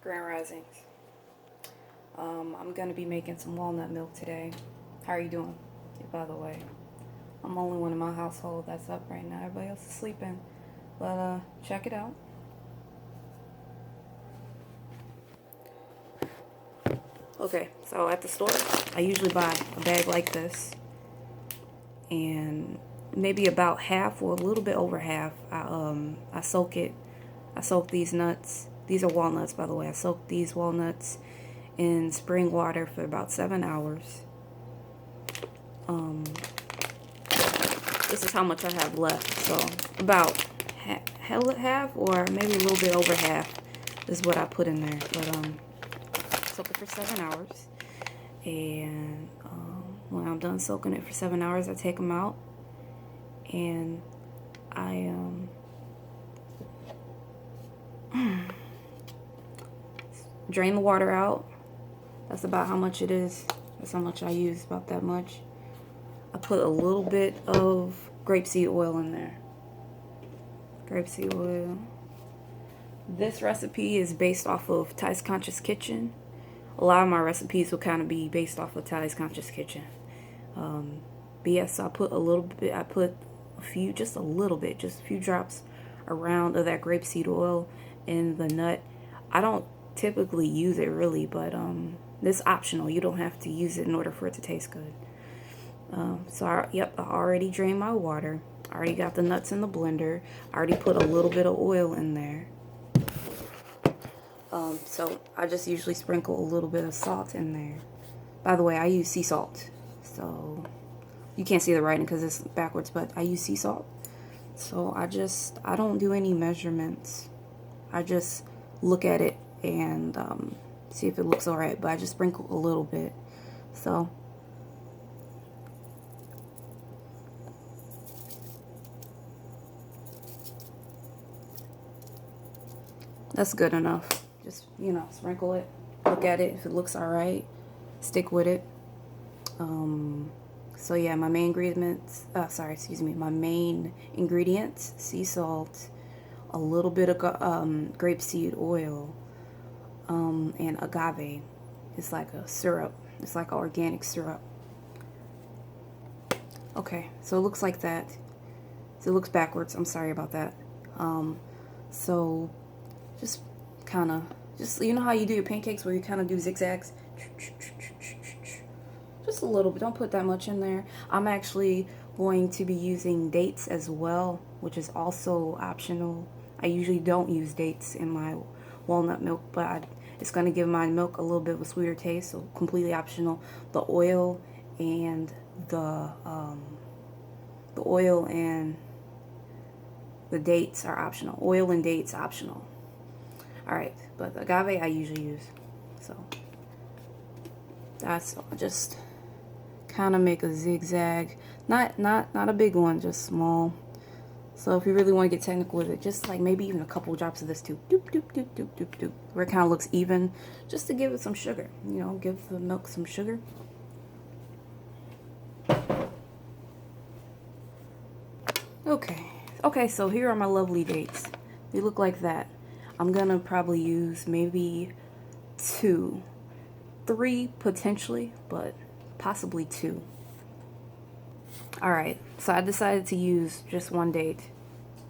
Grand Risings. I'm gonna be making some walnut milk today. How are you doing? By the way, I'm the only one in my household that's up right now. Everybody else is sleeping. But check it out. Okay, so at the store, I usually buy a bag like this, and maybe about half or a little bit over half. I soak it. I soak these nuts. These are walnuts, by the way. I soak these walnuts in spring water for about 7 hours. This is how much I have left. So about half or maybe a little bit over half is what I put in there. But soak it for 7 hours. And when I'm done soaking it for 7 hours, I take them out and I drain the water out. That's about how much it is. That's how much I use, about that much. I put a little bit of grapeseed oil in there. Grapeseed oil. This recipe is based off of Ty's Conscious Kitchen. A lot of my recipes will kind of be based off of Ty's Conscious Kitchen. But yeah, so I put a little bit, I put a few, just a little bit, just a few drops around of that grapeseed oil in the nut. I don't typically use it really, but it's optional. You don't have to use it in order for it to taste good. I already drained my water. I already got the nuts in the blender. I already put a little bit of oil in there. So I just usually sprinkle a little bit of salt in there. By the way, I use sea salt. So you can't see the writing because it's backwards, but I use sea salt. So I don't do any measurements. I just look at it and see if it looks alright, but I just sprinkle a little bit. So that's good enough. Just, sprinkle it, look at it. If it looks alright, stick with it. So yeah, my main ingredients, my main ingredients, sea salt, a little bit of grapeseed oil, and agave. It's like a syrup. It's like an organic syrup. Okay, so it looks like that. So it looks backwards. I'm sorry about that. So just kind of, you know how you do your pancakes where you kind of do zigzags? Just a little bit. Don't put that much in there. I'm actually going to be using dates as well, which is also optional. I usually don't use dates in my walnut milk, but it's going to give my milk a little bit of a sweeter taste, so completely optional. The oil and the dates are optional. Oil and dates optional. Alright, but the agave I usually use. So that's just kind of make a zigzag. Not a big one, just small. So if you really want to get technical with it, just like maybe even a couple drops of this too. Doop, doop, doop, doop, doop, doop. Where it kind of looks even, just to give it some sugar. Give the milk some sugar. Okay, so here are my lovely dates. They look like that. I'm gonna probably use maybe 2, 3 potentially, but possibly 2. Alright, so I decided to use just one date.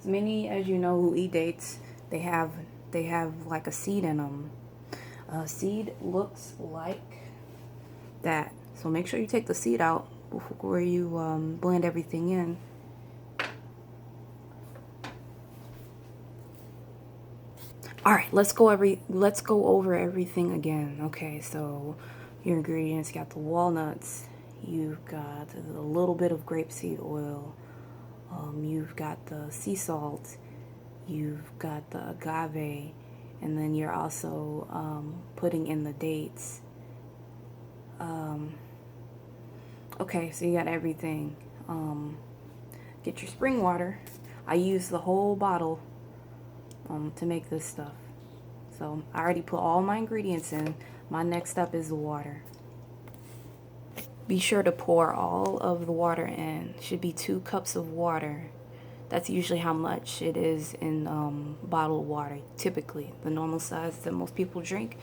As many as you know who eat dates, they have like a seed in them. A seed looks like that. So make sure you take the seed out before you blend everything in. Alright, let's go over everything again. Okay, so your ingredients, you got the walnuts, you've got a little bit of grapeseed oil, you've got the sea salt, you've got the agave, and then you're also putting in the dates. Okay, so you got everything. Get your spring water. I use the whole bottle to make this stuff. So I already put all my ingredients in. My next step is the water. Be sure to pour all of the water in. Should be 2 cups of water That's usually how much it is in bottled water. Typically, the normal size that most people drink,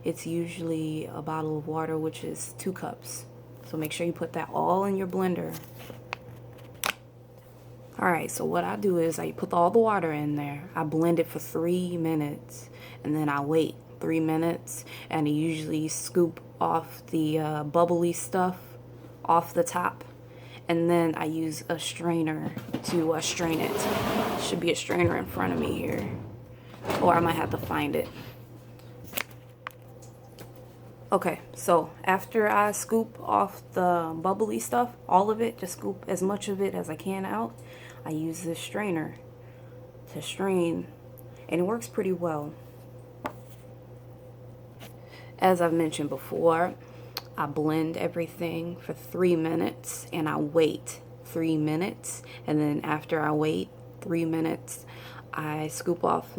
it's usually a bottle of water, which is 2 cups. So make sure you put that all in your blender. Alright, so what I do is I put all the water in there. I blend it for 3 minutes. And then I wait 3 minutes. And I usually scoop off the bubbly stuff off the top. And then I use a strainer to strain it. Should be a strainer in front of me here. Or I might have to find it. Okay, so after I scoop off the bubbly stuff, all of it, just scoop as much of it as I can out, I use this strainer to strain, and it works pretty well. As I've mentioned before, I blend everything for 3 minutes and I wait 3 minutes, and then after I wait 3 minutes, I scoop off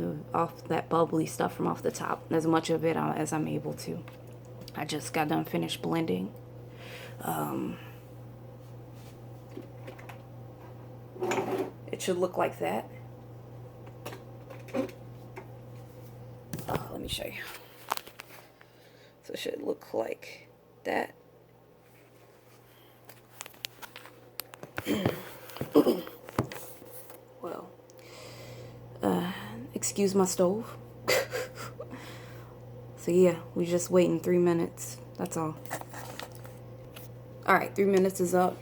that bubbly stuff from off the top, as much of it as I'm able to. I just got done finished blending. It should look like that. Let me show you. So it should look like that. Well, excuse my stove. So yeah, we just waiting 3 minutes. That's all. Alright, 3 minutes is up.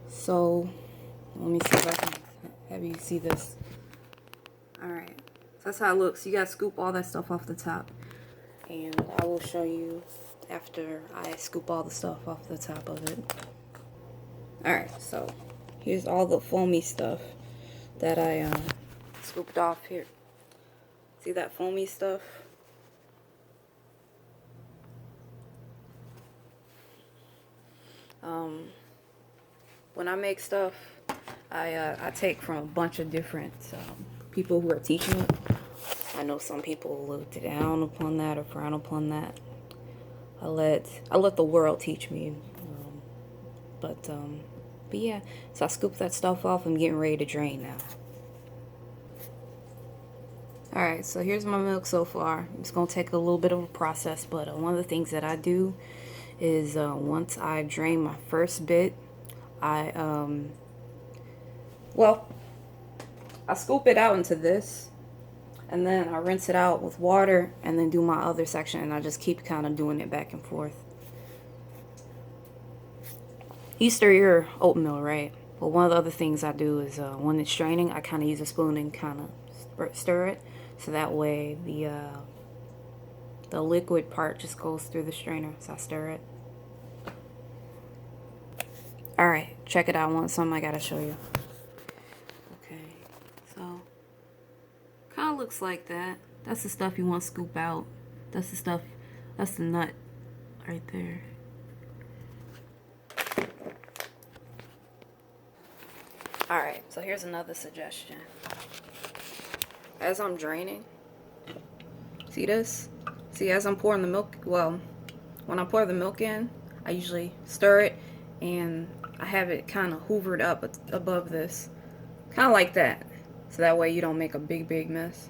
So let me see if I can have you see this. Alright, so that's how it looks. You gotta scoop all that stuff off the top. And I will show you after I scoop all the stuff off the top of it. Alright, so here's all the foamy stuff that I scooped off here. See that foamy stuff? When I make stuff, I take from a bunch of different people who are teaching it. I know some people look down upon that or frown upon that. I let the world teach me. But yeah, so I scooped that stuff off. I'm getting ready to drain now. Alright, so here's my milk so far. It's going to take a little bit of a process, but one of the things that I do is once I drain my first bit, I scoop it out into this, and then I rinse it out with water, and then do my other section, and I just keep kind of doing it back and forth. You stir your oatmeal, right? But one of the other things I do is when it's straining, I kind of use a spoon and kind of stir it, so that way the liquid part just goes through the strainer. So I stir it. Alright, check it out. Something I gotta show you. Okay, so kind of looks like that. That's the stuff you want to scoop out. That's the stuff, that's the nut right there. Alright, so here's another suggestion. As I'm draining, see this? See, as I'm pouring the milk, well, when I pour the milk in, I usually stir it and I have it kind of hoovered up above this. Kind of like that. So that way you don't make a big mess.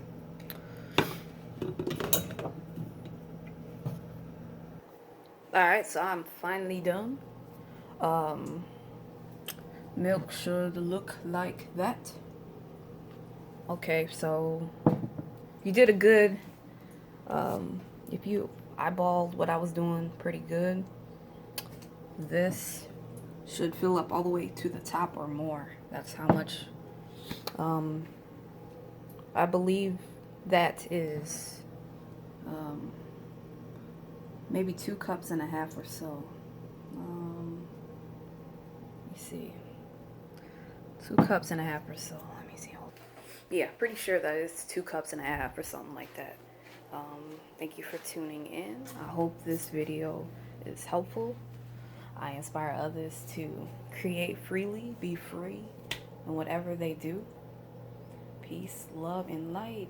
Alright, so I'm finally done. Milk should look like that. Okay, so you did a good, if you eyeballed what I was doing pretty good, this should fill up all the way to the top or more. That's how much, I believe that is, maybe 2.5 cups or so. Let me see. 2.5 cups or so. Let me see. Yeah, pretty sure that is 2.5 cups or something like that. Thank you for tuning in. I hope this video is helpful. I inspire others to create freely, be free in whatever they do. Peace, love, and light.